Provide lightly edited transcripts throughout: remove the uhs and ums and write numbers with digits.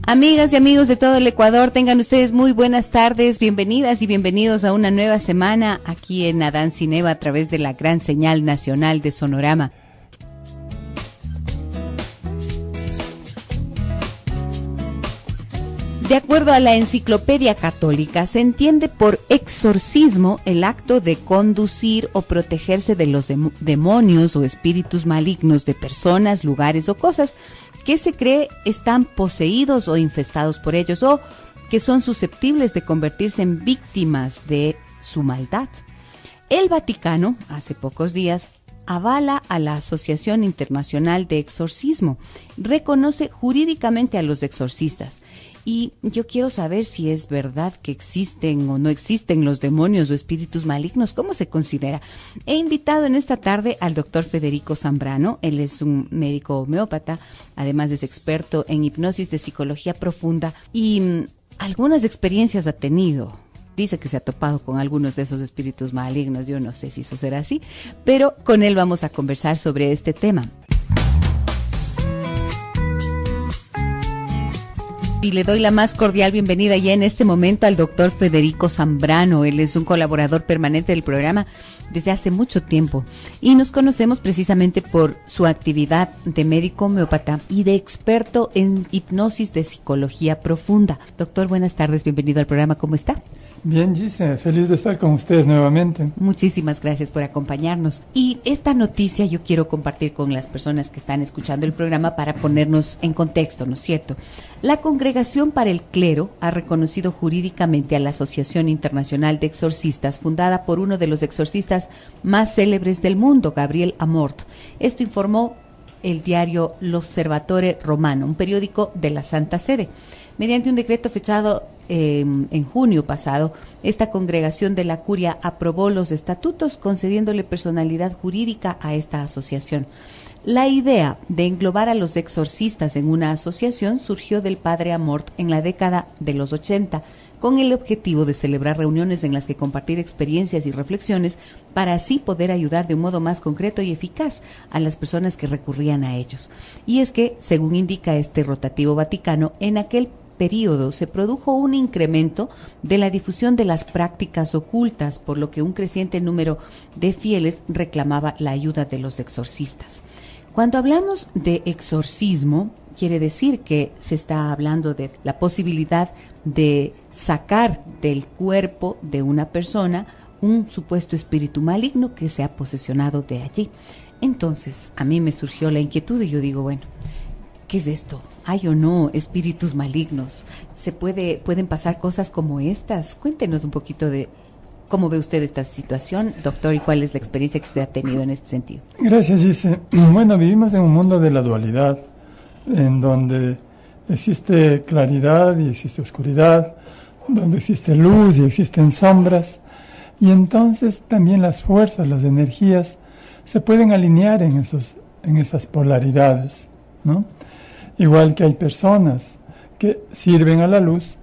Amigas y amigos de todo el Ecuador, tengan ustedes muy buenas tardes, bienvenidas y bienvenidos a una nueva semana aquí en Adán Cineva a través de la gran señal nacional de Sonorama. De acuerdo a la Enciclopedia Católica, se entiende por exorcismo el acto de conducir o protegerse de los demonios o espíritus malignos de personas, lugares o cosas que se cree están poseídos o infestados por ellos o que son susceptibles de convertirse en víctimas de su maldad. El Vaticano, hace pocos días, avala a la Asociación Internacional de Exorcismo, reconoce jurídicamente a los exorcistas. Y yo quiero saber si es verdad que existen o no existen los demonios o espíritus malignos. ¿Cómo se considera? He invitado en esta tarde al doctor Federico Zambrano. Él es un médico homeópata, además es experto en hipnosis de psicología profunda y algunas experiencias ha tenido. Dice que se ha topado con algunos de esos espíritus malignos. Yo no sé si eso será así, pero con él vamos a conversar sobre este tema. Y le doy la más cordial bienvenida ya en este momento al doctor Federico Zambrano. Él es un colaborador permanente del programa desde hace mucho tiempo y nos conocemos precisamente por su actividad de médico homeópata y de experto en hipnosis de psicología profunda. Doctor, buenas tardes, bienvenido al programa, ¿cómo está? Bien, Gise, feliz de estar con ustedes nuevamente. Muchísimas gracias por acompañarnos. Y esta noticia yo quiero compartir con las personas que están escuchando el programa para ponernos en contexto, ¿no es cierto? La Congregación para el Clero ha reconocido jurídicamente a la Asociación Internacional de Exorcistas, fundada por uno de los exorcistas más célebres del mundo, Gabriel Amorth. Esto informó el diario L'Osservatore Romano, un periódico de la Santa Sede. Mediante un decreto fechado en junio pasado, esta congregación de la Curia aprobó los estatutos concediéndole personalidad jurídica a esta asociación. La idea de englobar a los exorcistas en una asociación surgió del padre Amorth en la década de los 80, con el objetivo de celebrar reuniones en las que compartir experiencias y reflexiones para así poder ayudar de un modo más concreto y eficaz a las personas que recurrían a ellos. Y es que, según indica este rotativo vaticano, en aquel periodo se produjo un incremento de la difusión de las prácticas ocultas, por lo que un creciente número de fieles reclamaba la ayuda de los exorcistas. Cuando hablamos de exorcismo, quiere decir que se está hablando de la posibilidad de sacar del cuerpo de una persona un supuesto espíritu maligno que se ha posesionado de allí. Entonces, a mí me surgió la inquietud y yo digo, bueno, ¿qué es esto? ¿Hay o no espíritus malignos? ¿Pueden pasar cosas como estas? Cuéntenos un poquito de cómo ve usted esta situación, doctor, y cuál es la experiencia que usted ha tenido en este sentido. Gracias, Gise. Bueno, vivimos en un mundo de la dualidad, en donde existe claridad y existe oscuridad, donde existe luz y existen sombras, y entonces también las fuerzas, las energías, se pueden alinear en esas polaridades, ¿no? Igual que hay personas que sirven a la luz,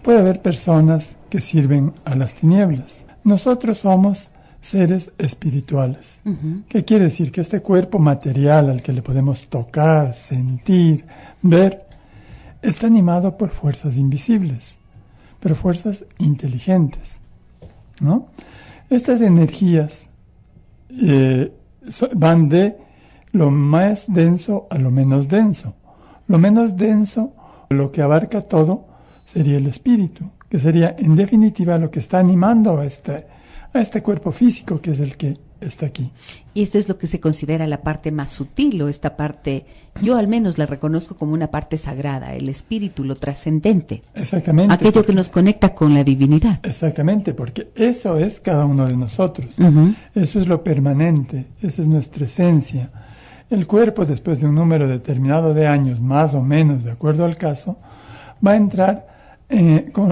puede haber personas que sirven a las tinieblas. Nosotros somos seres espirituales. ¿Qué quiere decir? Que este cuerpo material al que le podemos tocar, sentir, ver, está animado por fuerzas invisibles, pero fuerzas inteligentes, ¿no? Estas energías van de lo más denso a lo menos denso. Lo menos denso, lo que abarca todo, sería el espíritu, que sería en definitiva lo que está animando a este cuerpo físico que es el que está aquí. Y esto es lo que se considera la parte más sutil, o esta parte, yo al menos la reconozco como una parte sagrada, el espíritu, lo trascendente. Exactamente. Aquello que nos conecta con la divinidad. Exactamente, porque eso es cada uno de nosotros. Eso es lo permanente, esa es nuestra esencia. El cuerpo, después de un número determinado de años, más o menos, de acuerdo al caso, va a entrar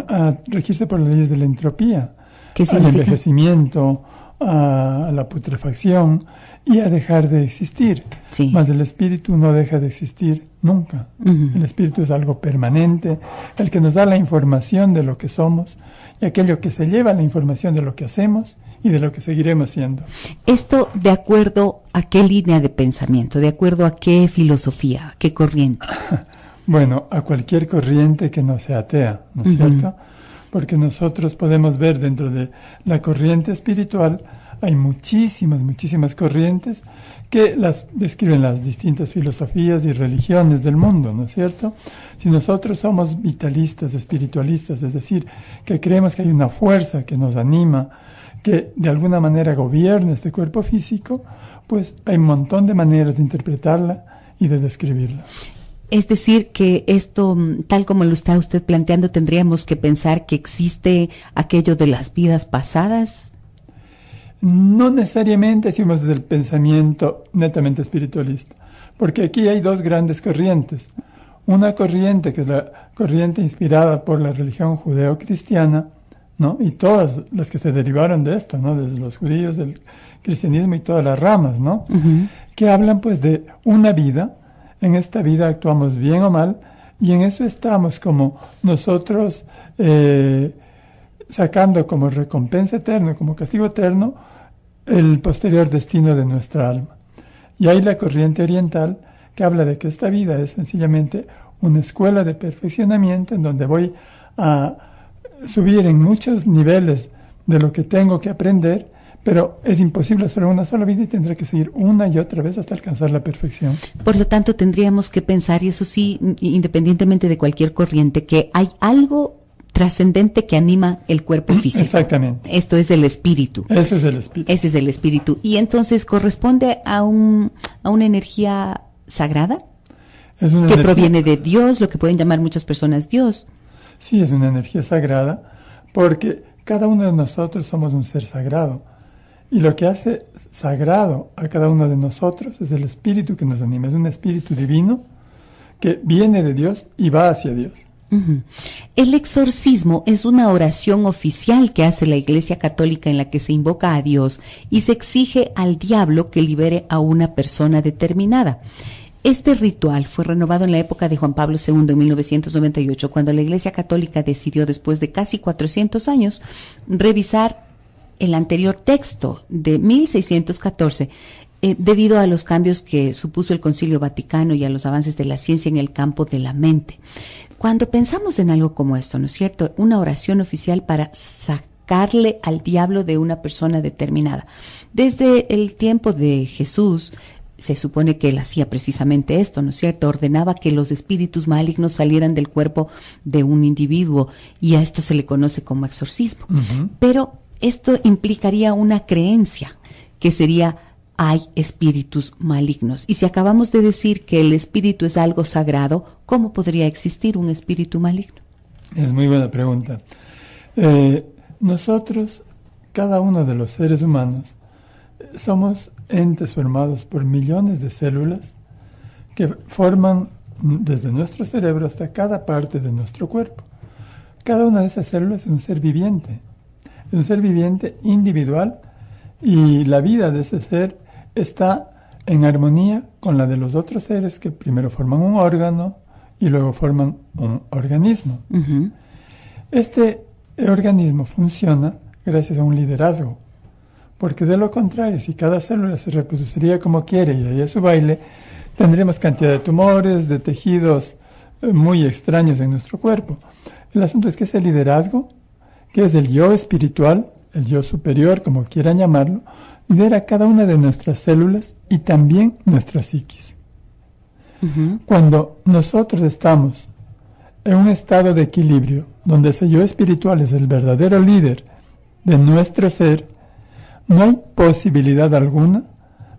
a regirse por las leyes de la entropía, al envejecimiento, a la putrefacción y a dejar de existir. Sí. Mas el espíritu no deja de existir nunca. El espíritu es algo permanente, el que nos da la información de lo que somos y aquello que se lleva la información de lo que hacemos y de lo que seguiremos siendo. Esto de acuerdo a qué línea de pensamiento, de acuerdo a qué filosofía, a qué corriente. Bueno, a cualquier corriente que no sea atea, ¿no es cierto? Porque nosotros podemos ver dentro de la corriente espiritual, hay muchísimas corrientes que las describen las distintas filosofías y religiones del mundo, ¿no es cierto? Si nosotros somos vitalistas, espiritualistas, es decir, que creemos que hay una fuerza que nos anima, que de alguna manera gobierna este cuerpo físico, pues hay un montón de maneras de interpretarla y de describirla. Es decir, que esto, tal como lo está usted planteando, tendríamos que pensar que existe aquello de las vidas pasadas. No necesariamente decimos desde el pensamiento netamente espiritualista, porque aquí hay dos grandes corrientes. Una corriente que es la corriente inspirada por la religión judeo-cristiana, ¿no? Y todas las que se derivaron de esto, ¿no? Desde los judíos, del cristianismo y todas las ramas, ¿no? Que hablan pues de una vida. En esta vida actuamos bien o mal, y en eso estamos como nosotros sacando como recompensa eterna, como castigo eterno, el posterior destino de nuestra alma. Y hay la corriente oriental que habla de que esta vida es sencillamente una escuela de perfeccionamiento en donde voy a subir en muchos niveles de lo que tengo que aprender, pero es imposible hacerlo en una sola vida y tendré que seguir una y otra vez hasta alcanzar la perfección. Por lo tanto, tendríamos que pensar, y eso sí, independientemente de cualquier corriente, que hay algo trascendente que anima el cuerpo físico. Exactamente. Esto es el espíritu. Eso es el espíritu. Ese es el espíritu. Y entonces, ¿corresponde a una energía sagrada? Es una que proviene de Dios, lo que pueden llamar muchas personas Dios. Sí, es una energía sagrada, porque cada uno de nosotros somos un ser sagrado. Y lo que hace sagrado a cada uno de nosotros es el espíritu que nos anima. Es un espíritu divino que viene de Dios y va hacia Dios. El exorcismo es una oración oficial que hace la Iglesia Católica en la que se invoca a Dios y se exige al diablo que libere a una persona determinada. Este ritual fue renovado en la época de Juan Pablo II en 1998, cuando la Iglesia Católica decidió, después de casi 400 años, revisar el anterior texto de 1614, debido a los cambios que supuso el Concilio Vaticano y a los avances de la ciencia en el campo de la mente. Cuando pensamos en algo como esto, ¿no es cierto?, una oración oficial para sacarle al diablo de una persona determinada. Desde el tiempo de Jesús, se supone que él hacía precisamente esto, ¿no es cierto? Ordenaba que los espíritus malignos salieran del cuerpo de un individuo, y a esto se le conoce como exorcismo. Pero esto implicaría una creencia, que sería: hay espíritus malignos. Y si acabamos de decir que el espíritu es algo sagrado, ¿cómo podría existir un espíritu maligno? Es muy buena pregunta. Nosotros, cada uno de los seres humanos, somos entes formados por millones de células que forman desde nuestro cerebro hasta cada parte de nuestro cuerpo. Cada una de esas células es un ser viviente. Es un ser viviente individual, y la vida de ese ser está en armonía con la de los otros seres que primero forman un órgano y luego forman un organismo. Este organismo funciona gracias a un liderazgo, porque de lo contrario, si cada célula se reproduciría como quiere y haría su baile, tendríamos cantidad de tumores, de tejidos muy extraños en nuestro cuerpo. El asunto es que ese liderazgo, que es el yo espiritual, el yo superior, como quieran llamarlo, lidera cada una de nuestras células y también nuestra psiquis. Cuando nosotros estamos en un estado de equilibrio, donde ese yo espiritual es el verdadero líder de nuestro ser, no hay posibilidad alguna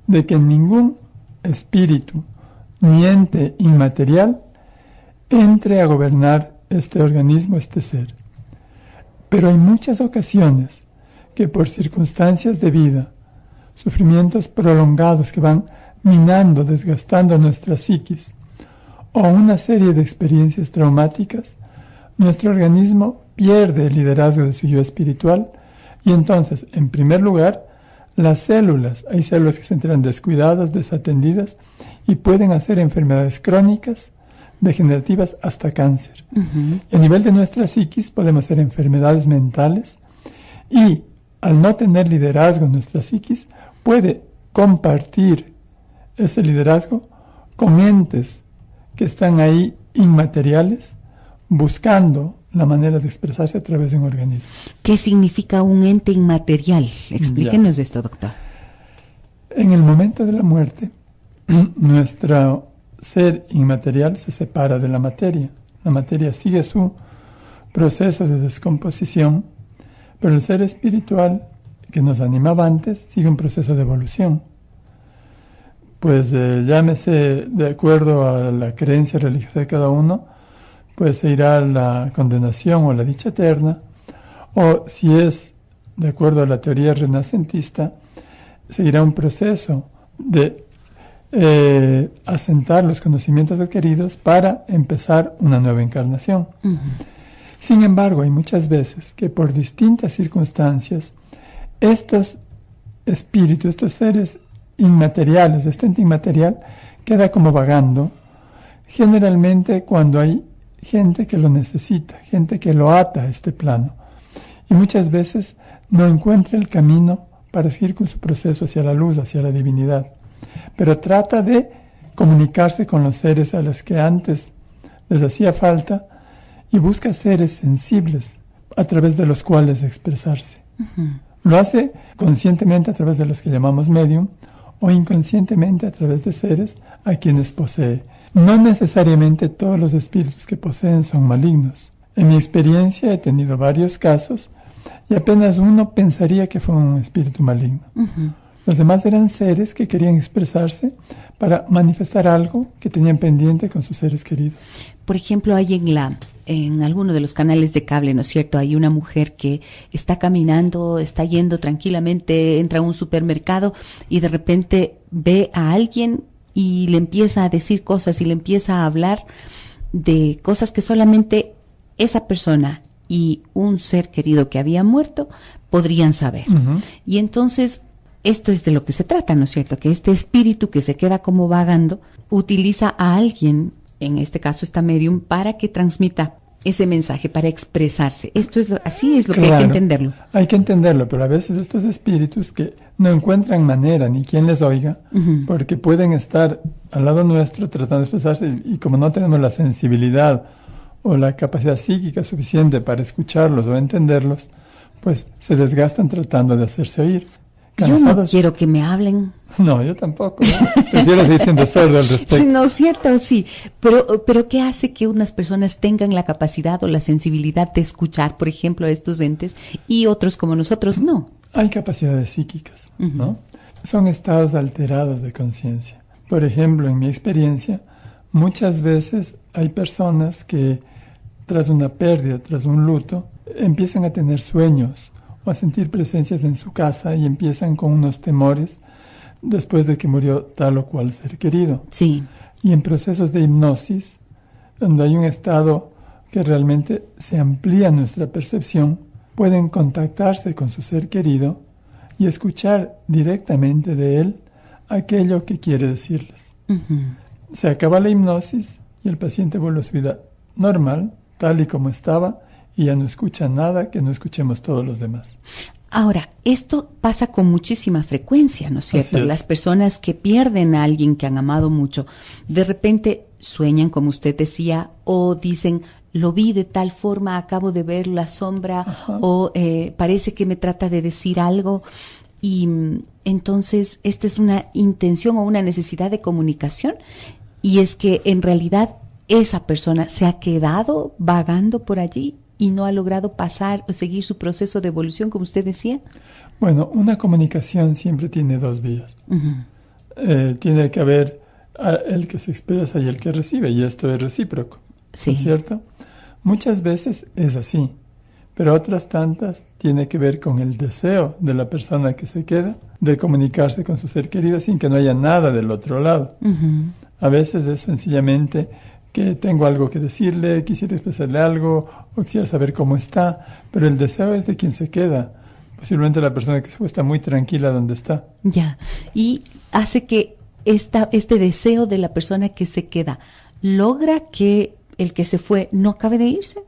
de que ningún espíritu ni ente inmaterial entre a gobernar este organismo, este ser. Pero hay muchas ocasiones que por circunstancias de vida, sufrimientos prolongados que van minando, desgastando nuestra psiquis, o una serie de experiencias traumáticas, nuestro organismo pierde el liderazgo de su yo espiritual, y entonces, en primer lugar, las células, hay células que se enteran descuidadas, desatendidas, y pueden hacer enfermedades crónicas, degenerativas, hasta cáncer. Y a nivel de nuestra psiquis podemos hacer enfermedades mentales, y al no tener liderazgo en nuestra psiquis, puede compartir ese liderazgo con entes que están ahí inmateriales buscando la manera de expresarse a través de un organismo. ¿Qué significa un ente inmaterial? Explíquenos esto, doctor. En el momento de la muerte, nuestro ser inmaterial se separa de la materia. La materia sigue su proceso de descomposición, pero el ser espiritual que nos animaba antes sigue un proceso de evolución. Pues llámese de acuerdo a la creencia religiosa de cada uno, pues se irá a la condenación o a la dicha eterna, o si es de acuerdo a la teoría renacentista, seguirá un proceso de asentar los conocimientos adquiridos para empezar una nueva encarnación. Uh-huh. Sin embargo, hay muchas veces que por distintas circunstancias, estos espíritus, estos seres inmateriales, de este ente inmaterial, queda como vagando, generalmente cuando hay gente que lo necesita, gente que lo ata a este plano, y muchas veces no encuentra el camino para seguir con su proceso hacia la luz, hacia la divinidad, pero trata de comunicarse con los seres a los que antes les hacía falta y busca seres sensibles a través de los cuales expresarse. Uh-huh. Lo hace conscientemente a través de los que llamamos medium o inconscientemente a través de seres a quienes posee. No necesariamente todos los espíritus que poseen son malignos. En mi experiencia he tenido varios casos y apenas uno pensaría que fue un espíritu maligno. Uh-huh. Los demás eran seres que querían expresarse para manifestar algo que tenían pendiente con sus seres queridos. Por ejemplo, hay en alguno de los canales de cable, ¿no es cierto? Hay una mujer que está caminando, está yendo tranquilamente, entra a un supermercado y de repente ve a alguien y le empieza a decir cosas y le empieza a hablar de cosas que solamente esa persona y un ser querido que había muerto podrían saber. Uh-huh. Y entonces, esto es de lo que se trata, ¿no es cierto? Que este espíritu que se queda como vagando utiliza a alguien, en este caso esta medium, para que transmita ese mensaje, para expresarse. Así es lo que hay que entenderlo. Hay que entenderlo, pero a veces estos espíritus que no encuentran manera ni quien les oiga, uh-huh, porque pueden estar al lado nuestro tratando de expresarse y como no tenemos la sensibilidad o la capacidad psíquica suficiente para escucharlos o entenderlos, pues se desgastan tratando de hacerse oír. ¿Cansados? Yo no quiero que me hablen. No, yo tampoco, ¿no? Prefiero seguir siendo sordo al respecto. Sí, no es cierto, sí. Pero ¿qué hace que unas personas tengan la capacidad o la sensibilidad de escuchar, por ejemplo, a estos entes y otros como nosotros no? Hay capacidades psíquicas, uh-huh, ¿no? Son estados alterados de conciencia. Por ejemplo, en mi experiencia, muchas veces hay personas que tras una pérdida, tras un luto, empiezan a tener sueños o a sentir presencias en su casa y empiezan con unos temores después de que murió tal o cual ser querido. Sí. Y en procesos de hipnosis, donde hay un estado que realmente se amplía nuestra percepción, pueden contactarse con su ser querido y escuchar directamente de él aquello que quiere decirles. Uh-huh. Se acaba la hipnosis y el paciente vuelve a su vida normal, tal y como estaba, y ya no escucha nada que no escuchemos todos los demás. Ahora, esto pasa con muchísima frecuencia, ¿no es cierto? Las personas que pierden a alguien que han amado mucho, de repente sueñan, como usted decía, o dicen, lo vi de tal forma, acabo de ver la sombra, ajá, o parece que me trata de decir algo. Y entonces, esto es una intención o una necesidad de comunicación, y es que en realidad esa persona se ha quedado vagando por allí y no ha logrado pasar o seguir su proceso de evolución, como usted decía. Bueno, una comunicación siempre tiene dos vías. Uh-huh. Tiene que haber el que se expresa y el que recibe, y esto es recíproco, sí, ¿no es cierto? Muchas veces es así, pero otras tantas tiene que ver con el deseo de la persona que se queda de comunicarse con su ser querido sin que no haya nada del otro lado. Uh-huh. A veces es sencillamente que tengo algo que decirle, quisiera expresarle algo, o quisiera saber cómo está, pero el deseo es de quien se queda. Posiblemente la persona que se fue está muy tranquila donde está. Ya, y hace que este deseo de la persona que se queda logra que el que se fue no acabe de irse.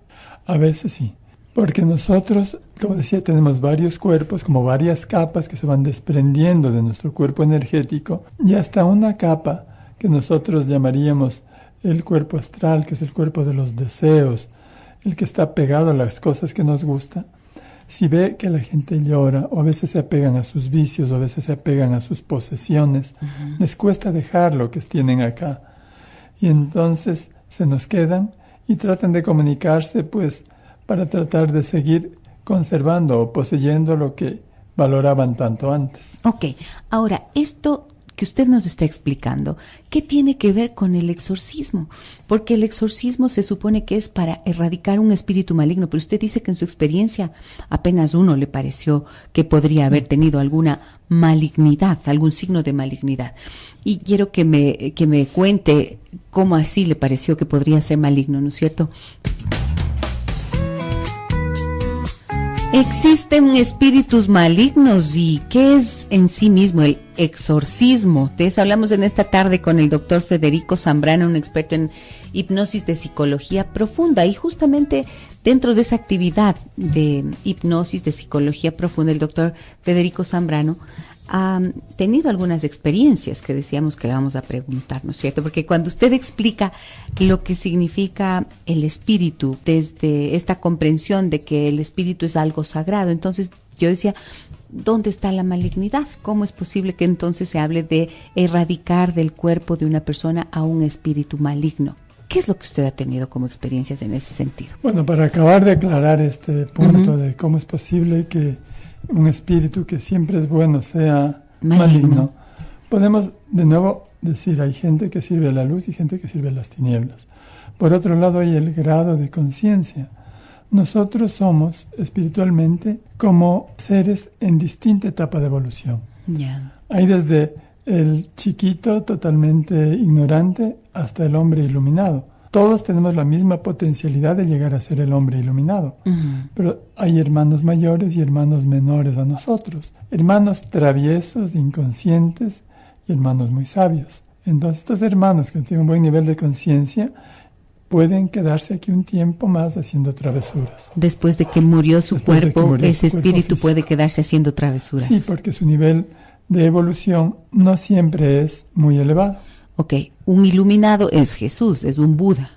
A veces sí, porque nosotros, como decía, tenemos varios cuerpos, como varias capas que se van desprendiendo de nuestro cuerpo energético, y hasta una capa que nosotros llamaríamos el cuerpo astral, que es el cuerpo de los deseos, el que está pegado a las cosas que nos gustan, si ve que la gente llora, o a veces se apegan a sus vicios, o a veces se apegan a sus posesiones, les cuesta dejar lo que tienen acá. Y entonces se nos quedan y tratan de comunicarse, pues, para tratar de seguir conservando o poseyendo lo que valoraban tanto antes. Ok, ahora, esto que usted nos está explicando, ¿qué tiene que ver con el exorcismo? Porque el exorcismo se supone que es para erradicar un espíritu maligno, pero usted dice que en su experiencia apenas uno le pareció que podría haber tenido alguna malignidad, algún signo de malignidad. Y quiero que me cuente cómo así le pareció que podría ser maligno, ¿no es cierto? ¿Existen espíritus malignos y qué es en sí mismo el exorcismo? De eso hablamos en esta tarde con el doctor Federico Zambrano, un experto en hipnosis de psicología profunda. Y justamente dentro de esa actividad de hipnosis de psicología profunda, el doctor Federico Zambrano ha tenido algunas experiencias que decíamos que le vamos a preguntar, ¿no es cierto? Porque cuando usted explica lo que significa el espíritu, desde esta comprensión de que el espíritu es algo sagrado, entonces yo decía, ¿dónde está la malignidad? ¿Cómo es posible que entonces se hable de erradicar del cuerpo de una persona a un espíritu maligno? ¿Qué es lo que usted ha tenido como experiencias en ese sentido? Bueno, para acabar de aclarar este punto de cómo es posible que un espíritu que siempre es bueno sea maligno, podemos de nuevo decir, hay gente que sirve a la luz y gente que sirve a las tinieblas. Por otro lado, hay el grado de conciencia. Nosotros somos espiritualmente como seres en distinta etapa de evolución. Hay desde el chiquito totalmente ignorante hasta el hombre iluminado. Todos tenemos la misma potencialidad de llegar a ser el hombre iluminado, pero hay hermanos mayores y hermanos menores a nosotros, hermanos traviesos, inconscientes y hermanos muy sabios. Entonces estos hermanos que tienen un buen nivel de conciencia pueden quedarse aquí un tiempo más haciendo travesuras. Después de que murió su cuerpo, ese espíritu puede quedarse haciendo travesuras. Sí, porque su nivel de evolución no siempre es muy elevado. Ok, un iluminado es Jesús, es un Buda,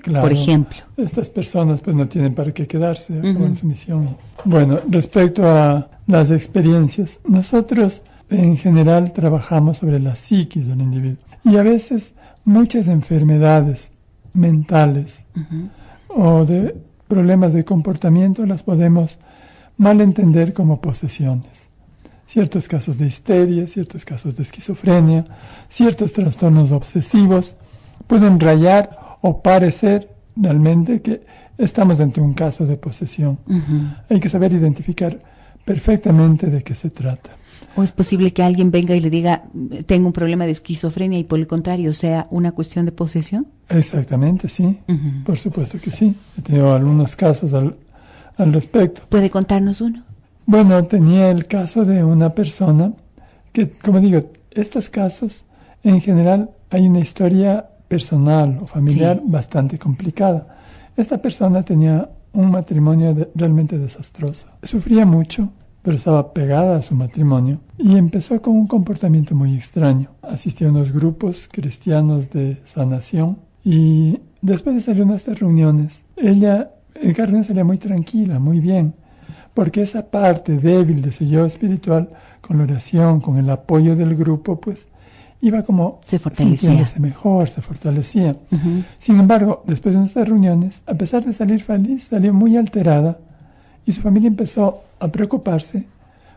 claro, por ejemplo. Estas personas pues no tienen para qué quedarse, acaban su misión. Bueno, respecto a las experiencias, nosotros en general trabajamos sobre la psiquis del individuo. Y a veces muchas enfermedades mentales o de problemas de comportamiento las podemos malentender como posesiones. Ciertos casos de histeria, ciertos casos de esquizofrenia, ciertos trastornos obsesivos pueden rayar o parecer realmente que estamos ante un caso de posesión. Hay que saber identificar perfectamente de qué se trata. ¿O es posible que alguien venga y le diga, tengo un problema de esquizofrenia y por el contrario sea una cuestión de posesión? Exactamente, sí. Por supuesto que sí. He tenido algunos casos al respecto. ¿Puede contarnos uno? Bueno, tenía el caso de una persona que, como digo, estos casos, en general, hay una historia personal o familiar bastante complicada. Esta persona tenía un matrimonio realmente desastroso. Sufría mucho, pero estaba pegada a su matrimonio y empezó con un comportamiento muy extraño. Asistía a unos grupos cristianos de sanación y después de salir a estas reuniones, ella en cada reunión salía muy tranquila, muy bien, porque esa parte débil de su yo espiritual, con la oración, con el apoyo del grupo, pues iba como sintiéndose mejor, se fortalecía. Sin embargo, después de nuestras reuniones, a pesar de salir feliz, salió muy alterada y su familia empezó a preocuparse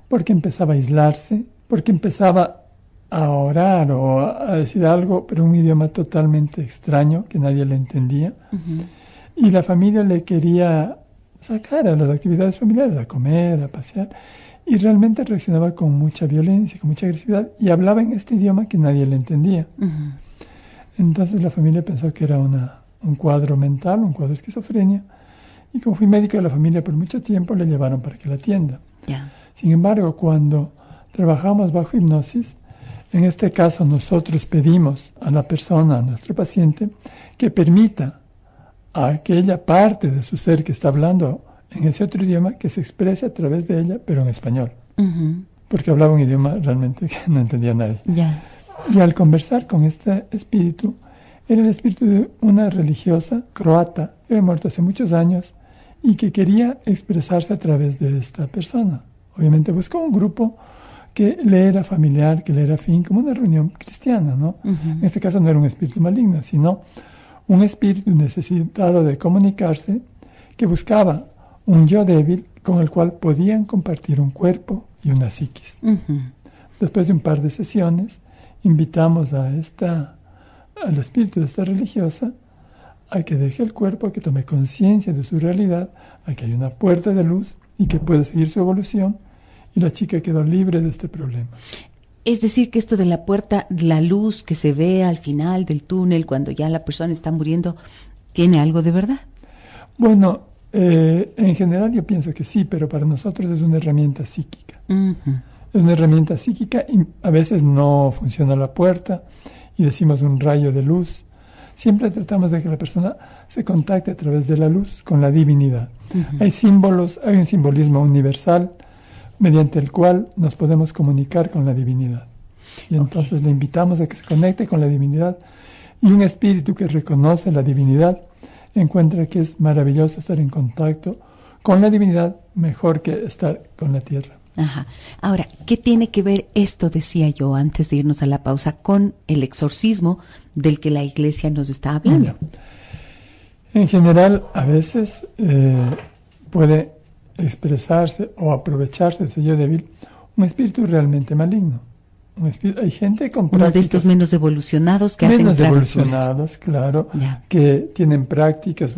porque empezaba a aislarse, porque empezaba a orar o a decir algo, pero un idioma totalmente extraño que nadie le entendía. Y la familia le quería sacar a las actividades familiares, a comer, a pasear, y realmente reaccionaba con mucha violencia, con mucha agresividad, y hablaba en este idioma que nadie le entendía. Entonces la familia pensó que era un cuadro mental, un cuadro de esquizofrenia, y como fui médico de la familia por mucho tiempo, le llevaron para que la atienda. Sin embargo, cuando trabajamos bajo hipnosis, en este caso nosotros pedimos a la persona, a nuestro paciente, que permita a aquella parte de su ser que está hablando en ese otro idioma que se exprese a través de ella, pero en español. Porque hablaba un idioma realmente que no entendía nadie. Y al conversar con este espíritu, Era el espíritu de una religiosa croata que había muerto hace muchos años y que quería expresarse a través de esta persona. Obviamente buscó un grupo que le era familiar, que le era afín, como una reunión cristiana, ¿no? En este caso no era un espíritu maligno, sino un espíritu necesitado de comunicarse que buscaba un yo débil con el cual podían compartir un cuerpo y una psiquis. Después de un par de sesiones, invitamos al espíritu de esta religiosa a que deje el cuerpo, a que tome conciencia de su realidad, a que hay una puerta de luz y que puede seguir su evolución, y la chica quedó libre de este problema. Es decir, que esto de la puerta, la luz que se ve al final del túnel cuando ya la persona está muriendo, ¿tiene algo de verdad? Bueno, en general yo pienso que sí, pero para nosotros es una herramienta psíquica. Es una herramienta psíquica y a veces no funciona la puerta y decimos un rayo de luz. Siempre tratamos de que la persona se contacte a través de la luz con la divinidad. Hay símbolos, hay un simbolismo universal mediante el cual nos podemos comunicar con la divinidad. Y entonces le invitamos a que se conecte con la divinidad, y un espíritu que reconoce la divinidad encuentra que es maravilloso estar en contacto con la divinidad mejor que estar con la tierra. Ajá. Ahora, ¿qué tiene que ver esto, decía yo antes de irnos a la pausa, con el exorcismo del que la Iglesia nos está hablando? En general, a veces puede expresarse o aprovecharse de ese yo débil un espíritu realmente maligno. Hay gente con prácticas... Uno de estos menos evolucionados que hacen menos evolucionados, claro, que tienen prácticas,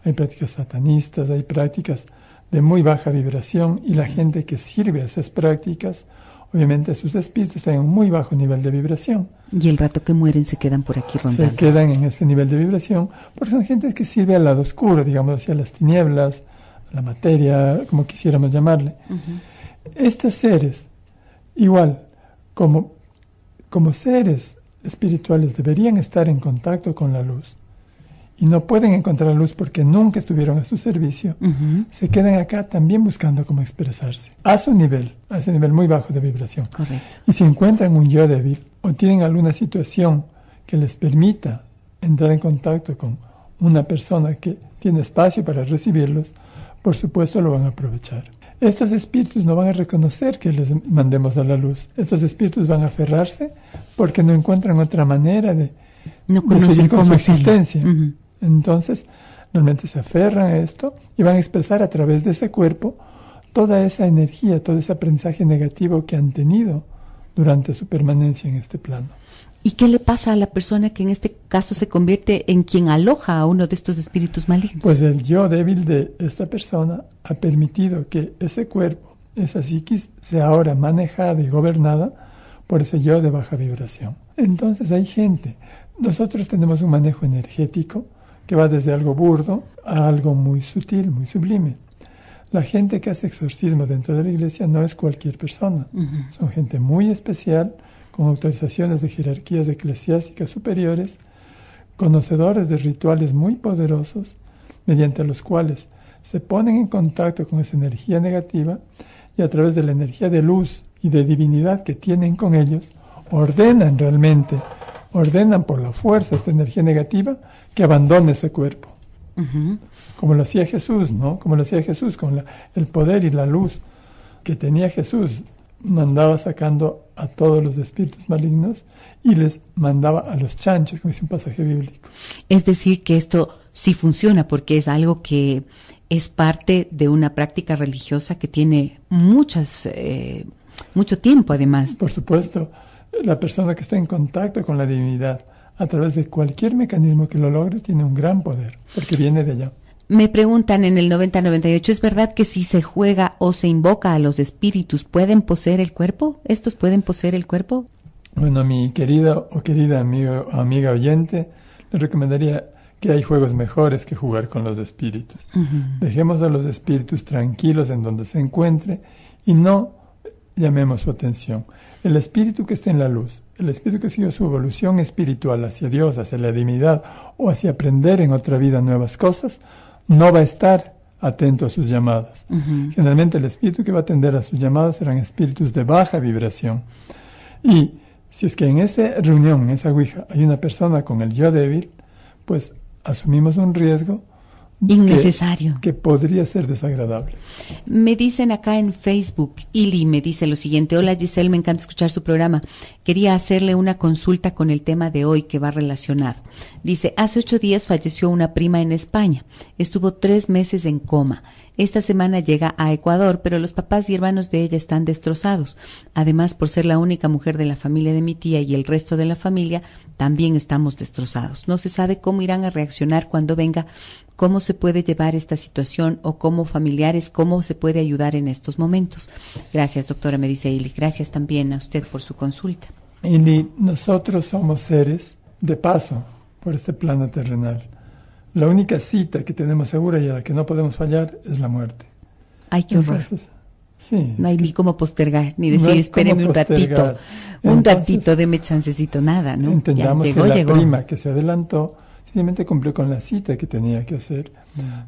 hay prácticas satanistas, hay prácticas de muy baja vibración, y la gente que sirve a esas prácticas, obviamente sus espíritus están en un muy bajo nivel de vibración. Y el rato que mueren se quedan por aquí rondando. Se quedan en ese nivel de vibración, porque son gente que sirve al lado oscuro, digamos, hacia las tinieblas, la materia, como quisiéramos llamarle. Estos seres, igual, como seres espirituales, deberían estar en contacto con la luz, y no pueden encontrar luz porque nunca estuvieron a su servicio. Se quedan acá también buscando cómo expresarse, a ese nivel muy bajo de vibración. Correcto. Y si encuentran un yo débil, o tienen alguna situación que les permita entrar en contacto con una persona que tiene espacio para recibirlos, por supuesto lo van a aprovechar. Estos espíritus no van a reconocer que les mandemos a la luz. Estos espíritus van a aferrarse porque no encuentran otra manera de seguir con su existencia. Entonces, normalmente se aferran a esto y van a expresar a través de ese cuerpo toda esa energía, todo ese aprendizaje negativo que han tenido durante su permanencia en este plano. ¿Y qué le pasa a la persona que en este caso se convierte en quien aloja a uno de estos espíritus malignos? Pues el yo débil de esta persona ha permitido que ese cuerpo, esa psiquis, sea ahora manejada y gobernada por ese yo de baja vibración. Entonces hay gente, nosotros tenemos un manejo energético que va desde algo burdo a algo muy sutil, muy sublime. La gente que hace exorcismo dentro de la iglesia no es cualquier persona. Son gente muy especial, con autorizaciones de jerarquías eclesiásticas superiores, conocedores de rituales muy poderosos, mediante los cuales se ponen en contacto con esa energía negativa, y a través de la energía de luz y de divinidad que tienen con ellos, ordenan por la fuerza esta energía negativa que abandone ese cuerpo. Como lo hacía Jesús, ¿no? Como lo hacía Jesús con el poder y la luz que tenía Jesús. Mandaba sacando a todos los espíritus malignos y les mandaba a los chanchos, como dice un pasaje bíblico. Es decir, que esto sí funciona porque es algo que es parte de una práctica religiosa que tiene mucho tiempo además. Por supuesto, la persona que está en contacto con la divinidad a través de cualquier mecanismo que lo logre tiene un gran poder, porque viene de allá. Me preguntan en el 9098, ¿es verdad que si se juega o se invoca a los espíritus, pueden poseer el cuerpo? ¿Estos pueden poseer el cuerpo? Bueno, mi querida amiga oyente, le recomendaría que hay juegos mejores que jugar con los espíritus. Dejemos a los espíritus tranquilos en donde se encuentre y no llamemos su atención. El espíritu que esté en la luz, el espíritu que sigue su evolución espiritual hacia Dios, hacia la divinidad o hacia aprender en otra vida nuevas cosas, no va a estar atento a sus llamados. Generalmente el espíritu que va a atender a sus llamados serán espíritus de baja vibración. Y Si es que en esa reunión, en esa ouija, hay una persona con el yo débil, pues asumimos un riesgo innecesario. Que podría ser desagradable. Me dicen acá en Facebook, Ili me dice lo siguiente: hola Giselle, me encanta escuchar su programa. Quería hacerle una consulta con el tema de hoy que va relacionado. Dice, hace 8 días falleció una prima en España. Estuvo 3 meses en coma. Esta semana llega a Ecuador, pero los papás y hermanos de ella están destrozados. Además, por ser la única mujer de la familia de mi tía y el resto de la familia, también estamos destrozados. No se sabe cómo irán a reaccionar cuando venga, cómo se puede llevar esta situación o como familiares, cómo se puede ayudar en estos momentos. Gracias, doctora, me dice Ili. Gracias también a usted por su consulta. Ili, nosotros somos seres de paso por este plano terrenal. La única cita que tenemos segura y a la que no podemos fallar es la muerte. Ay, qué horror. Entonces, sí, no hay ni cómo postergar, ni decir, no espéreme un ratito. Ratito, deme chancecito, nada, ¿no? Entendamos que la prima que se adelantó simplemente cumplió con la cita que tenía que hacer.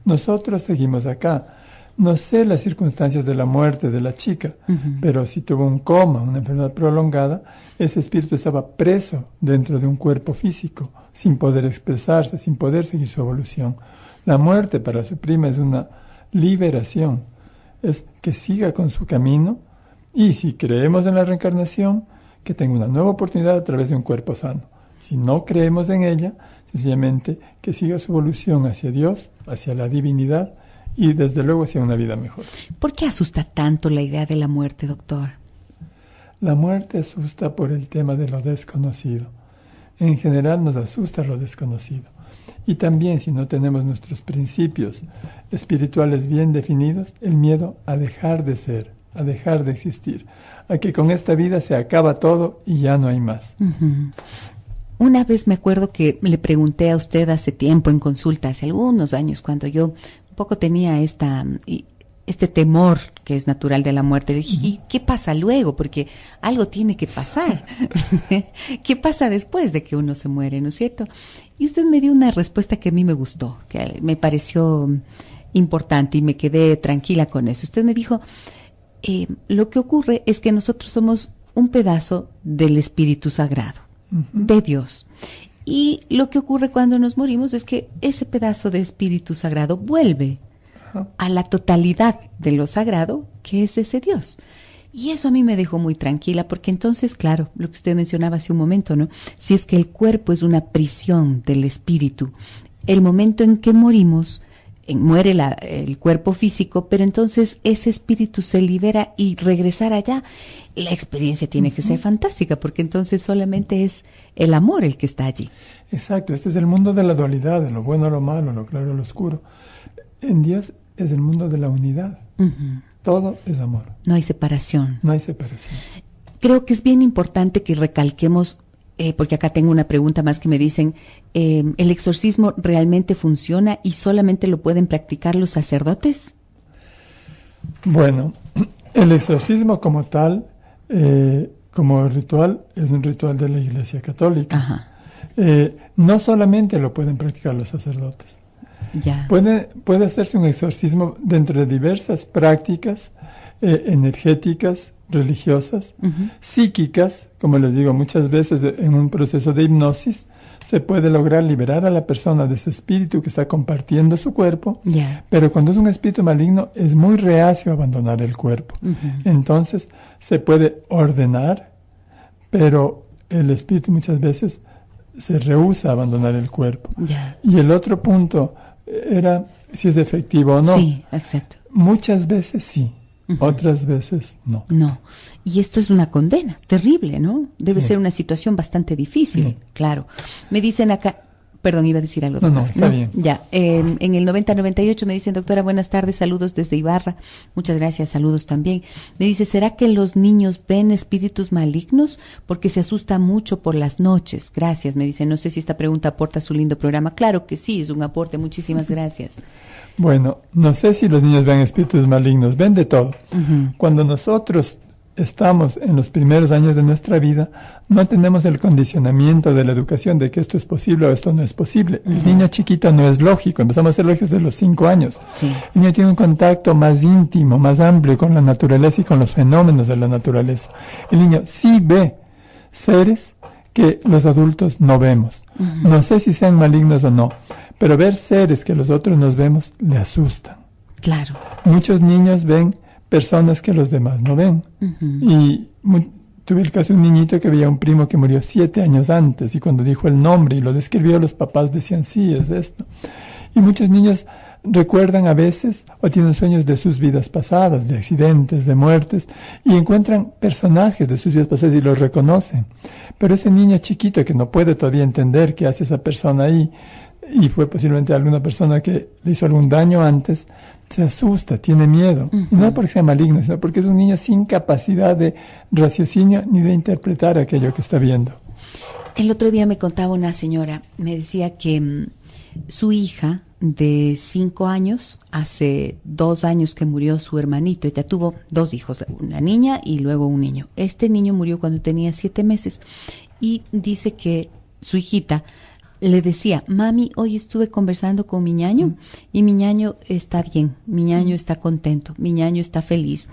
Nosotros seguimos acá. No sé las circunstancias de la muerte de la chica, pero si tuvo un coma, una enfermedad prolongada, ese espíritu estaba preso dentro de un cuerpo físico, sin poder expresarse, sin poder seguir su evolución. La muerte para su prima es una liberación, es que siga con su camino, y si creemos en la reencarnación, que tenga una nueva oportunidad a través de un cuerpo sano. Si no creemos en ella, sencillamente que siga su evolución hacia Dios, hacia la divinidad, y desde luego hacia una vida mejor. ¿Por qué asusta tanto la idea de la muerte, doctor? La muerte asusta por el tema de lo desconocido. En general nos asusta lo desconocido. Y también si no tenemos nuestros principios espirituales bien definidos, el miedo a dejar de ser, a dejar de existir, a que con esta vida se acaba todo y ya no hay más. Una vez me acuerdo que le pregunté a usted hace tiempo en consulta, hace algunos años, cuando yo un poco tenía este temor que es natural de la muerte. Le dije, ¿y qué pasa luego? Porque algo tiene que pasar. ¿Qué pasa después de que uno se muere, no es cierto? Y usted me dio una respuesta que a mí me gustó, que me pareció importante y me quedé tranquila con eso. Usted me dijo, lo que ocurre es que nosotros somos un pedazo del Espíritu Sagrado, de Dios. Y lo que ocurre cuando nos morimos es que ese pedazo de Espíritu Sagrado vuelve a la totalidad de lo sagrado, que es ese Dios. Y eso a mí me dejó muy tranquila, porque entonces, claro, lo que usted mencionaba hace un momento, ¿no? Si es que el cuerpo es una prisión del espíritu, el momento en que morimos, muere el cuerpo físico, pero entonces ese espíritu se libera y regresar allá, la experiencia tiene que ser fantástica, porque entonces solamente es el amor el que está allí. Exacto, este es el mundo de la dualidad, de lo bueno a lo malo, lo claro a lo oscuro. En Dios es el mundo de la unidad. Todo es amor. No hay separación. No hay separación. Creo que es bien importante que recalquemos, porque acá tengo una pregunta más que me dicen, ¿el exorcismo realmente funciona y solamente lo pueden practicar los sacerdotes? Bueno, el exorcismo como tal, como ritual, es un ritual de la Iglesia Católica. No solamente lo pueden practicar los sacerdotes. Ya. Puede hacerse un exorcismo dentro de diversas prácticas energéticas, religiosas, psíquicas, como les digo muchas veces en un proceso de hipnosis, se puede lograr liberar a la persona de ese espíritu que está compartiendo su cuerpo, pero cuando es un espíritu maligno es muy reacio a abandonar el cuerpo. Entonces se puede ordenar, pero el espíritu muchas veces se rehúsa a abandonar el cuerpo. Y el otro punto era si es efectivo o no. Sí, exacto. Muchas veces sí, otras veces no. No. Y esto es una condena terrible, ¿no? Debe ser una situación bastante difícil, claro. Me dicen acá, perdón, iba a decir algo. No, está bien. Ya, en el 9098 me dicen, doctora, buenas tardes, saludos desde Ibarra. Muchas gracias, saludos también. Me dice, ¿será que los niños ven espíritus malignos? Porque se asusta mucho por las noches. Gracias, me dice. No sé si esta pregunta aporta a su lindo programa. Claro que sí, es un aporte. Muchísimas gracias. Bueno, no sé si los niños ven espíritus malignos, ven de todo. Cuando nosotros estamos en los primeros años de nuestra vida, no tenemos el condicionamiento de la educación de que esto es posible o esto no es posible. El niño chiquito no es lógico, empezamos a ser lógicos desde los 5 años. El niño tiene un contacto más íntimo, más amplio con la naturaleza y con los fenómenos de la naturaleza. El niño sí ve seres que los adultos no vemos. Uh-huh. No sé si sean malignos o no, pero ver seres que los otros nos vemos le asustan. Claro. Muchos niños ven personas que los demás no ven. Uh-huh. Y tuve el caso de un niñito que veía a un primo que murió 7 años antes, y cuando dijo el nombre y lo describió, los papás decían, sí, es esto. Y muchos niños recuerdan a veces o tienen sueños de sus vidas pasadas, de accidentes, de muertes, y encuentran personajes de sus vidas pasadas y los reconocen. Pero ese niño chiquito que no puede todavía entender qué hace esa persona ahí, y fue posiblemente alguna persona que le hizo algún daño antes, se asusta, tiene miedo. Uh-huh. Y no porque sea maligno, sino porque es un niño sin capacidad de raciocinio ni de interpretar aquello que está viendo. El otro día me contaba una señora, me decía que su hija de 5 años, hace 2 años que murió su hermanito, ella tuvo 2 hijos, una niña y luego un niño. Este niño murió cuando tenía 7 meses y dice que su hijita le decía, mami, hoy estuve conversando con mi ñaño y mi ñaño está bien, mi ñaño está contento, mi ñaño está feliz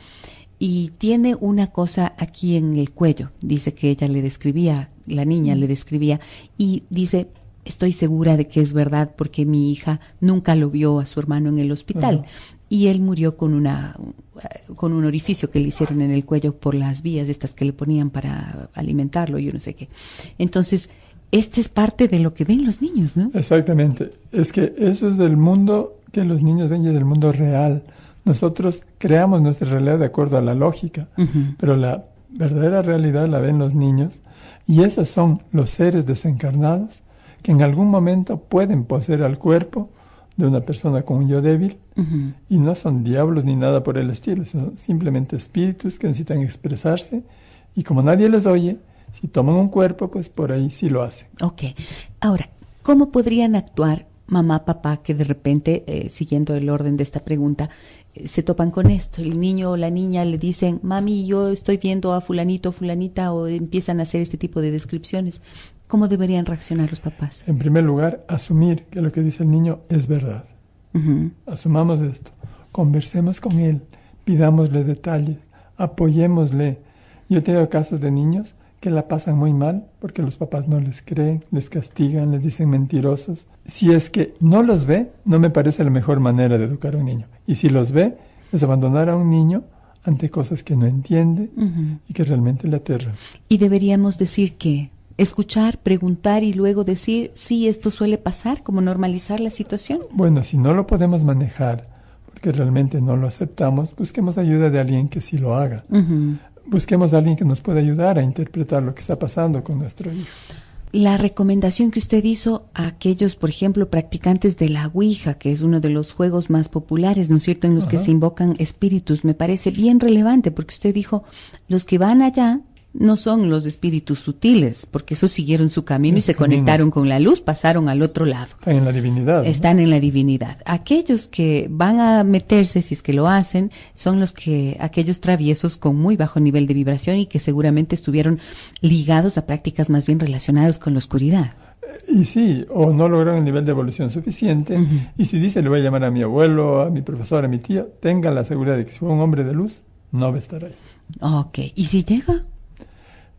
y tiene una cosa aquí en el cuello, dice que ella le describía, la niña le describía y dice, estoy segura de que es verdad porque mi hija nunca lo vio a su hermano en el hospital y él murió con un orificio que le hicieron en el cuello por las vías estas que le ponían para alimentarlo, yo no sé qué. Entonces, este es parte de lo que ven los niños, ¿no? Exactamente. Es que eso es del mundo que los niños ven y es del mundo real. Nosotros creamos nuestra realidad de acuerdo a la lógica, uh-huh. pero la verdadera realidad la ven los niños y esos son los seres desencarnados que en algún momento pueden poseer al cuerpo de una persona con un yo débil uh-huh. y no son diablos ni nada por el estilo, son simplemente espíritus que necesitan expresarse y como nadie les oye, si toman un cuerpo, pues por ahí sí lo hacen. Ok. Ahora, ¿cómo podrían actuar mamá, papá, que de repente, siguiendo el orden de esta pregunta, se topan con esto? El niño o la niña le dicen, mami, yo estoy viendo a fulanito, fulanita, o empiezan a hacer este tipo de descripciones. ¿Cómo deberían reaccionar los papás? En primer lugar, asumir que lo que dice el niño es verdad. Uh-huh. Asumamos esto. Conversemos con él, pidámosle detalles, apoyémosle. Yo he tenido casos de niños que la pasan muy mal porque los papás no les creen, les castigan, les dicen mentirosos. Si es que no los ve, no me parece la mejor manera de educar a un niño. Y si los ve, es abandonar a un niño ante cosas que no entiende uh-huh. y que realmente le aterran. Y deberíamos decir que escuchar, preguntar y luego decir, sí, esto suele pasar, como normalizar la situación. Bueno, si no lo podemos manejar porque realmente no lo aceptamos, busquemos ayuda de alguien que sí lo haga. Uh-huh. Busquemos a alguien que nos pueda ayudar a interpretar lo que está pasando con nuestro hijo. La recomendación que usted hizo a aquellos, por ejemplo, practicantes de la Ouija, que es uno de los juegos más populares, ¿no es cierto?, en los Ajá. que se invocan espíritus, me parece bien relevante, porque usted dijo, los que van allá no son los espíritus sutiles, porque esos siguieron su camino y se conectaron con la luz, pasaron al otro lado. Están en la divinidad. Están en la divinidad. Aquellos que van a meterse, si es que lo hacen, son aquellos traviesos con muy bajo nivel de vibración y que seguramente estuvieron ligados a prácticas más bien relacionadas con la oscuridad. Y sí, o no lograron el nivel de evolución suficiente, uh-huh. y si dice, le voy a llamar a mi abuelo, a mi profesor, a mi tío, tenga la seguridad de que si fue un hombre de luz, no va a estar ahí. Ok, ¿y si llega?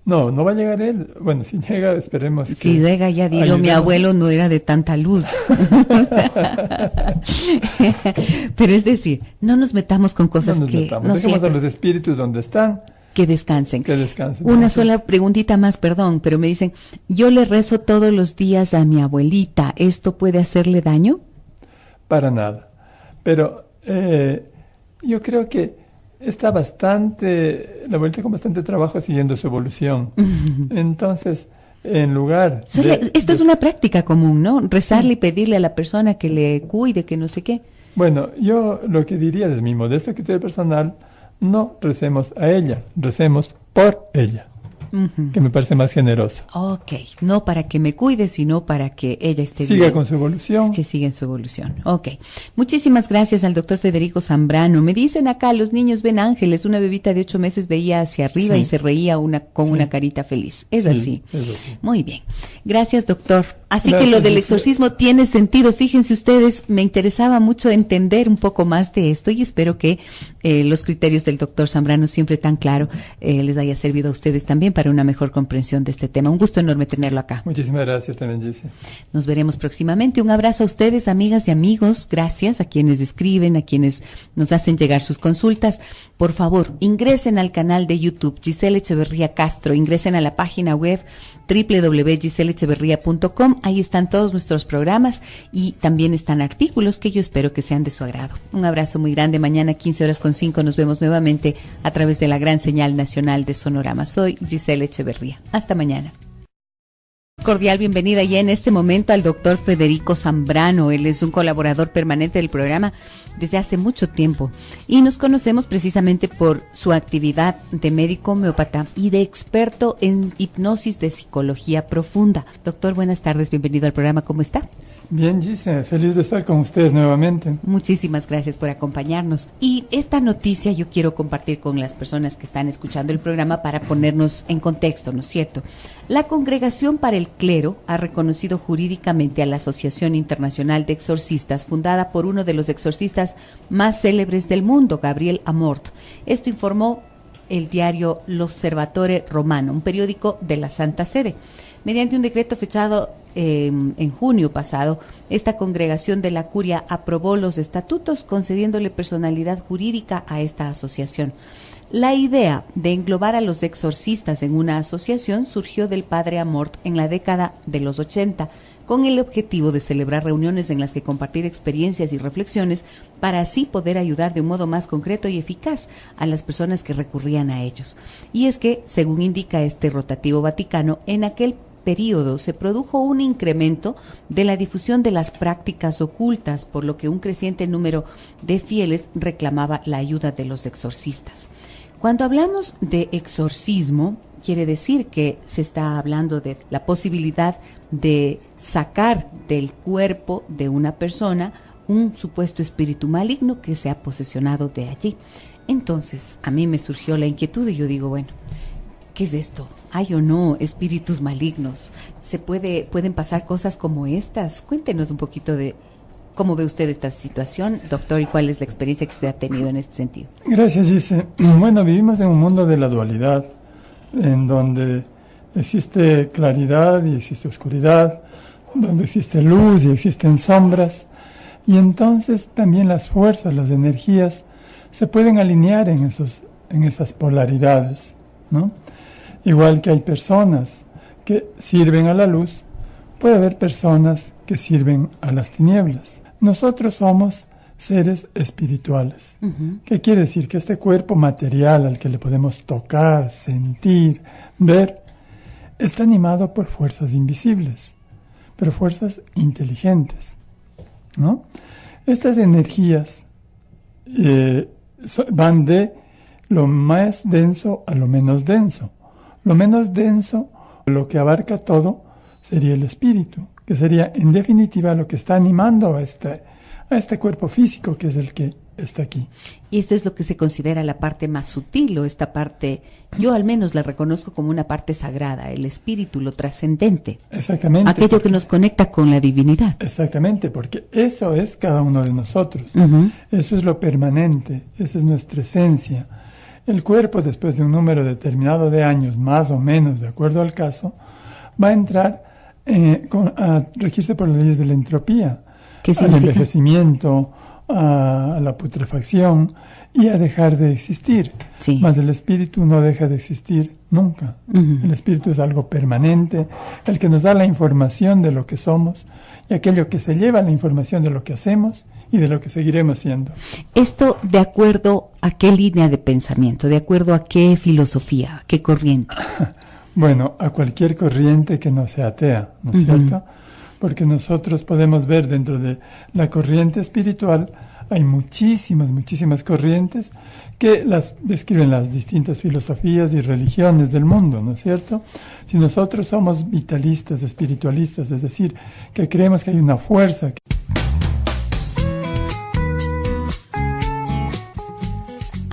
No va a llegar él. Bueno, si llega, esperemos que... Si llega, ya digo, mi abuelo no era de tanta luz. Pero es decir, no nos metamos con cosas no nos metamos. Dejemos a los espíritus donde están. Que descansen. Que descansen. Una sola preguntita más, perdón, pero me dicen, yo le rezo todos los días a mi abuelita, ¿esto puede hacerle daño? Para nada. Pero yo creo que está la abuelita con bastante trabajo siguiendo su evolución. Uh-huh. Entonces, en lugar esto es una práctica común, ¿no? Rezarle y pedirle a la persona que le cuide, que no sé qué. Bueno, yo lo que diría desde mi modesto criterio personal, no recemos a ella, recemos por ella. Uh-huh. Que me parece más generoso. Ok, no para que me cuide, sino para que ella esté bien. Siga con su evolución. Que siga en su evolución. Ok. Muchísimas gracias al doctor Federico Zambrano. Me dicen acá, los niños ven ángeles. Una bebita de 8 meses veía hacia arriba y se reía con una carita feliz. Es así. Es así. Muy bien. Gracias, doctor. Así que lo del exorcismo tiene sentido. Fíjense ustedes, me interesaba mucho entender un poco más de esto y espero que los criterios del doctor Zambrano, siempre tan claro, les haya servido a ustedes también para una mejor comprensión de este tema. Un gusto enorme tenerlo acá. Muchísimas gracias también, Gise. Nos veremos próximamente. Un abrazo a ustedes, amigas y amigos. Gracias a quienes escriben, a quienes nos hacen llegar sus consultas. Por favor, ingresen al canal de YouTube Giselle Echeverría Castro, ingresen a la página web www.giselecheverria.com. Ahí están todos nuestros programas y también están artículos que yo espero que sean de su agrado. Un abrazo muy grande. Mañana 15:05 nos vemos nuevamente a través de la gran señal nacional de Sonorama. Soy Giselle Echeverría. Hasta mañana. Cordial bienvenida ya en este momento al doctor Federico Zambrano. Él es un colaborador permanente del programa desde hace mucho tiempo y nos conocemos precisamente por su actividad de médico homeópata y de experto en hipnosis de psicología profunda. Doctor, buenas tardes, bienvenido al programa. ¿Cómo está? Bien, Gise, feliz de estar con ustedes nuevamente. Muchísimas gracias por acompañarnos. Y esta noticia yo quiero compartir con las personas que están escuchando el programa para ponernos en contexto, ¿no es cierto? La Congregación para el Clero ha reconocido jurídicamente a la Asociación Internacional de Exorcistas, fundada por uno de los exorcistas más célebres del mundo, Gabriel Amorth. Esto informó el diario L'Osservatore Romano, un periódico de la Santa Sede. Mediante un decreto fechado en junio pasado, esta congregación de la Curia aprobó los estatutos concediéndole personalidad jurídica a esta asociación. La idea de englobar a los exorcistas en una asociación surgió del padre Amorth en la década de los 80, con el objetivo de celebrar reuniones en las que compartir experiencias y reflexiones para así poder ayudar de un modo más concreto y eficaz a las personas que recurrían a ellos. Y es que, según indica este rotativo vaticano, en aquel periodo se produjo un incremento de la difusión de las prácticas ocultas, por lo que un creciente número de fieles reclamaba la ayuda de los exorcistas. Cuando hablamos de exorcismo, quiere decir que se está hablando de la posibilidad de sacar del cuerpo de una persona un supuesto espíritu maligno que se ha posesionado de allí. Entonces, a mí me surgió la inquietud y yo digo, bueno, ¿qué es esto? ¿Hay o no espíritus malignos? ¿Pueden pasar cosas como estas? Cuéntenos un poquito de cómo ve usted esta situación, doctor, y cuál es la experiencia que usted ha tenido en este sentido. Gracias, Gise. Bueno, vivimos en un mundo de la dualidad, en donde existe claridad y existe oscuridad, donde existe luz y existen sombras, y entonces también las fuerzas, las energías, se pueden alinear en esas polaridades, ¿no? Igual que hay personas que sirven a la luz, puede haber personas que sirven a las tinieblas. Nosotros somos seres espirituales. ¿Qué quiere decir? Que este cuerpo material al que le podemos tocar, sentir, ver, está animado por fuerzas invisibles, pero fuerzas inteligentes, ¿no? Estas energías van de lo más denso a lo menos denso. Lo menos denso, lo que abarca todo, sería el espíritu, que sería en definitiva lo que está animando a este cuerpo físico que es el que está aquí. Y esto es lo que se considera la parte más sutil, o esta parte, yo al menos la reconozco como una parte sagrada, el espíritu, lo trascendente. Exactamente. Aquello que nos conecta con la divinidad. Exactamente, porque eso es cada uno de nosotros. Eso es lo permanente, esa es nuestra esencia. El cuerpo, después de un número determinado de años, más o menos, de acuerdo al caso, va a entrar a regirse por las leyes de la entropía, al envejecimiento, a la putrefacción y a dejar de existir. Sí. Mas el espíritu no deja de existir nunca. El espíritu es algo permanente, el que nos da la información de lo que somos y aquello que se lleva la información de lo que hacemos y de lo que seguiremos siendo. Esto de acuerdo a qué línea de pensamiento, de acuerdo a qué filosofía, a qué corriente. Bueno, a cualquier corriente que no sea atea, ¿no es cierto? Porque nosotros podemos ver dentro de la corriente espiritual, hay muchísimas corrientes que las describen las distintas filosofías y religiones del mundo, ¿no es cierto? Si nosotros somos vitalistas, espiritualistas, es decir, que creemos que hay una fuerza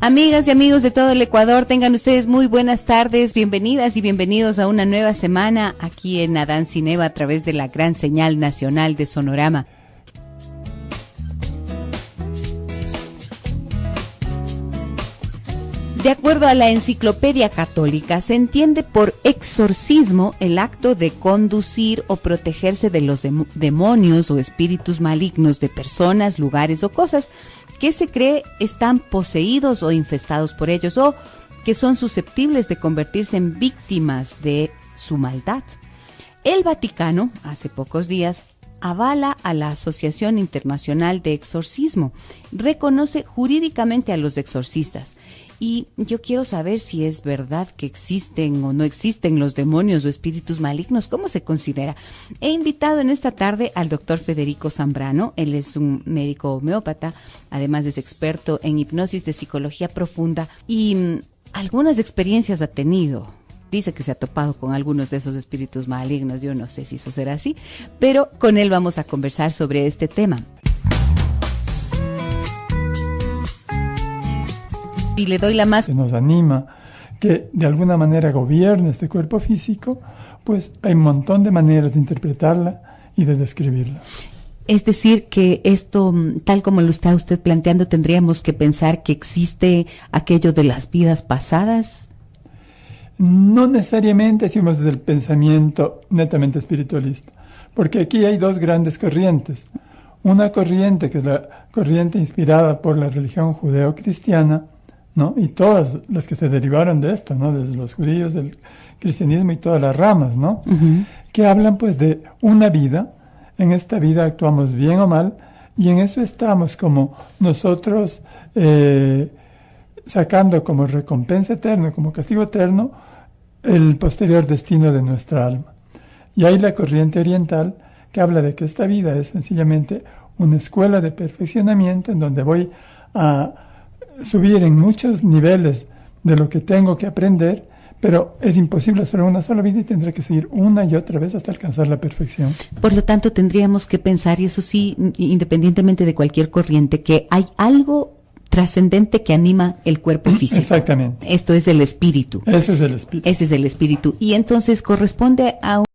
Amigas y amigos de todo el Ecuador, tengan ustedes muy buenas tardes, bienvenidas y bienvenidos a una nueva semana aquí en Adán Cineva a través de la gran señal nacional de Sonorama. De acuerdo a la Enciclopedia Católica, se entiende por exorcismo el acto de conducir o protegerse de los demonios o espíritus malignos de personas, lugares o cosas que se cree están poseídos o infestados por ellos o que son susceptibles de convertirse en víctimas de su maldad. El Vaticano, hace pocos días, avala a la Asociación Internacional de Exorcismo, reconoce jurídicamente a los exorcistas. Y yo quiero saber si es verdad que existen o no existen los demonios o espíritus malignos. ¿Cómo se considera? He invitado en esta tarde al doctor Federico Zambrano. Él es un médico homeópata, además es experto en hipnosis de psicología profunda y algunas experiencias ha tenido. Dice que se ha topado con algunos de esos espíritus malignos. Yo no sé si eso será así, pero con él vamos a conversar sobre este tema. Y le doy la más. Que nos anima, que de alguna manera gobierne este cuerpo físico, pues hay un montón de maneras de interpretarla y de describirla. Es decir, que esto, tal como lo está usted planteando, tendríamos que pensar que existe aquello de las vidas pasadas. No necesariamente si vamos desde el pensamiento netamente espiritualista, porque aquí hay dos grandes corrientes. Una corriente que es la corriente inspirada por la religión judeo-cristiana, ¿no? Y todas las que se derivaron de esto, ¿no? Desde los judíos, el cristianismo y todas las ramas, ¿no? Uh-huh. Que hablan pues de una vida. En esta vida actuamos bien o mal y en eso estamos como nosotros sacando como recompensa eterna, como castigo eterno, el posterior destino de nuestra alma. Y hay la corriente oriental que habla de que esta vida es sencillamente una escuela de perfeccionamiento en donde voy a subir en muchos niveles de lo que tengo que aprender, pero es imposible hacerlo en una sola vida y tendré que seguir una y otra vez hasta alcanzar la perfección. Por lo tanto, tendríamos que pensar, y eso sí, independientemente de cualquier corriente, que hay algo trascendente que anima el cuerpo físico. Exactamente. Esto es el espíritu. Eso es el espíritu. Ese es el espíritu. Y entonces corresponde a